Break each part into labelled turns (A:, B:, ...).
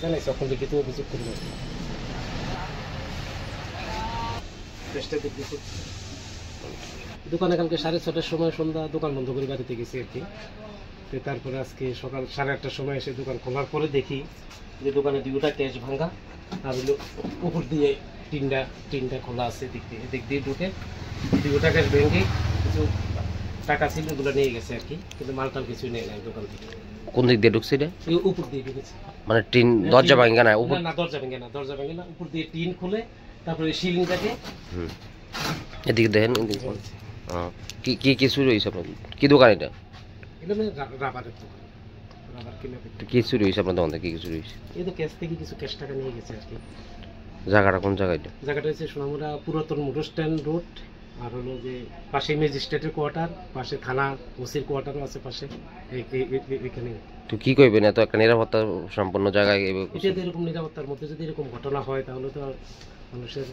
A: জানাই তখন লিখিত অভিযোগ করবো। দোকানে কালকে 6:30টার সময় সন্ধ্যা দোকান বন্ধ করে বাড়িতে গেছি আর কি। তো তারপরে আজকে সকাল 8:30টার সময় এসে দোকান খোলার পরে দেখি যে দোকানে দুটা ক্যাশ ভাঙা আর হলো উপর দিয়ে টিনটা খোলা আছে। দিক দিয়ে ঢুকে দুটা ক্যাশ ভেঙে কিছু টাকা ছিল ওগুলো নিয়ে গেছে আর কি, কিন্তু মালটাল কিছুই নেই নাই দোকান থেকে।
B: কোন দিক দিয়ে ঢুকছে এটা?
A: উপর দিয়ে ঢুকেছে,
B: মানে টিন দরজা ভাঙা না? উপর
A: না, দরজা ভেঙে না, উপর দিয়ে টিন খুলে তারপরে সিলিংটাকে
B: এদিকে দেখেন। কি কি কি চুরি হয়েছে আপনার? কি দোকান এটা?
A: এটা রাবারের দোকান, রাবার কিনে।
B: কি চুরি হয়েছে আপনার দোকান থেকে? কি চুরি হয়েছে?
A: এই তো ক্যাশ থেকে কিছু ক্যাশ টাকা নিয়ে গেছে আর কি।
B: জায়গাটা কোন জায়গায়?
A: জায়গাটা হচ্ছে সোনামুড়া পুরাতন মোটর স্ট্যান্ড রোড, আর হলো যে পাশে ম্যাজিস্ট্রেটের কোয়ার্টার, পাশে থানা ওসির কোয়ার্টারও আছে পাশে এখানে।
B: তো কি করবেন এত একটা নিরাপত্তা সম্পন্ন জায়গায়?
A: এটা এরকম নিরাপত্তার মধ্যে যদি এরকম ঘটনা হয় তাহলে তো মানুষের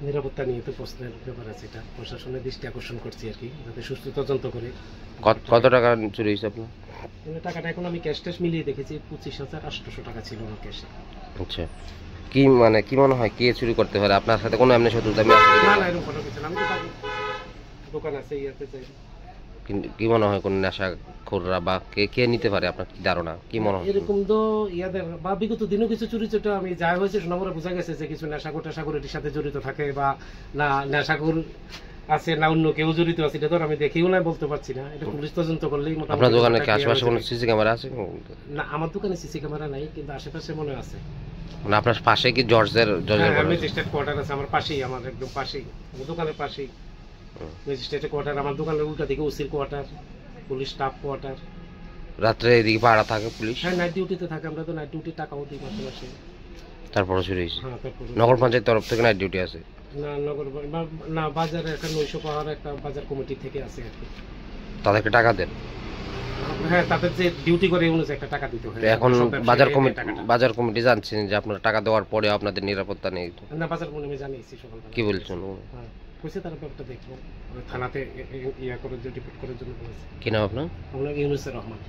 A: নিরাপত্তা নিয়ে তো প্রশ্নের ব্যাপার আছে। এটা প্রশাসনের দৃষ্টি আকর্ষণ করছি আর কি, যাতে সুস্থ তদন্ত করে।
B: কত টাকা চুরি হয়েছে আপনার?
A: টাকাটা এখন আমি ক্যাশ ট্যাশ মিলিয়ে দেখেছি 25,800 টাকা ছিল আমার ক্যাশে।
B: আচ্ছা, কি মানে কি মনে হয় কে চুরি করতে পারে? আপনার সাথে কোনো এমনি শত্রুতা আছে?
A: না না, এরকম কোনো কিছু না, আমি তো দোকান আছে ইয়াতে চাই।
B: কি মনে হয় কোন নেশাখোররা বা কে নিতে পারে? আপনার কি ধারণা, কি মনে হয়?
A: এরকম তো ইয়াদের বা বিগত দিনও কিছু চুরি চোটা আমি যা হয়েছে সোনামুড়া বোঝা গেছে যে কিছু নেশাখোর এটির সাথে জড়িত থাকে, বা না নেশাখোর আছে না অন্য কেউ জড়িত আছে, এটা তো আমি দেখিও না, বলতে পারছি না। এটা পুলিশ তদন্ত করলেই মোটামুটি।
B: আপনার দোকানে কি আশেপাশে কোনো সিসি ক্যামেরা আছে?
A: না, আমার দোকানে সিসি ক্যামেরা নাই, কিন্তু আশেপাশে মনে আছে।
B: মানে আপনার পাশে কি জর্জের
A: ম্যাজিস্ট্রেট কোয়ার্টার আছে আমার পাশেই, আমার একদম পাশেই, আমার দোকানের পাশেই ম্যাজিস্ট্রেটের কোয়ার্টার, আমার দোকানের উল্টা দিকে ওসির কোয়ার্টার, পুলিশ স্টাফ কোয়ার্টার।
B: রাত্রে এদিকে পাহারা থাকে পুলিশ?
A: হ্যাঁ, নাইট ডিউটিতে থাকে, আমরা তো নাইট ডিউটি টাকাও দিই মাসে মাসে।
B: তারপরে চুরি হয়েছে?
A: হ্যাঁ, তারপরে
B: নগর পঞ্চায়েত তরফ থেকে নাইট ডিউটি আছে?
A: না, না, বাজারে একটা 900 পাহাড় একটা বাজার কমিটি থেকে আছে আর কি।
B: তাদেরকে টাকা দেন?
A: হ্যাঁ, তাদের যে ডিউটি করে এই অনুযায়ী একটা টাকা দিতে হয়।
B: এখন বাজার কমিটি জানছেন যে আপনারা টাকা দেওয়ার পরে আপনাদের নিরাপত্তা নেই?
A: না, বাজার কমিটি আমি জানিয়েছি সকালবেলা।
B: কি বলছেন?
A: হ্যাঁ, কইছে তারা ব্যাপারটা দেখবো, থানাতে ইয়া করে রিপোর্ট করার জন্য বলেছে।
B: কি নাম আপনার?
A: আমরা ইউনুসের রহমান।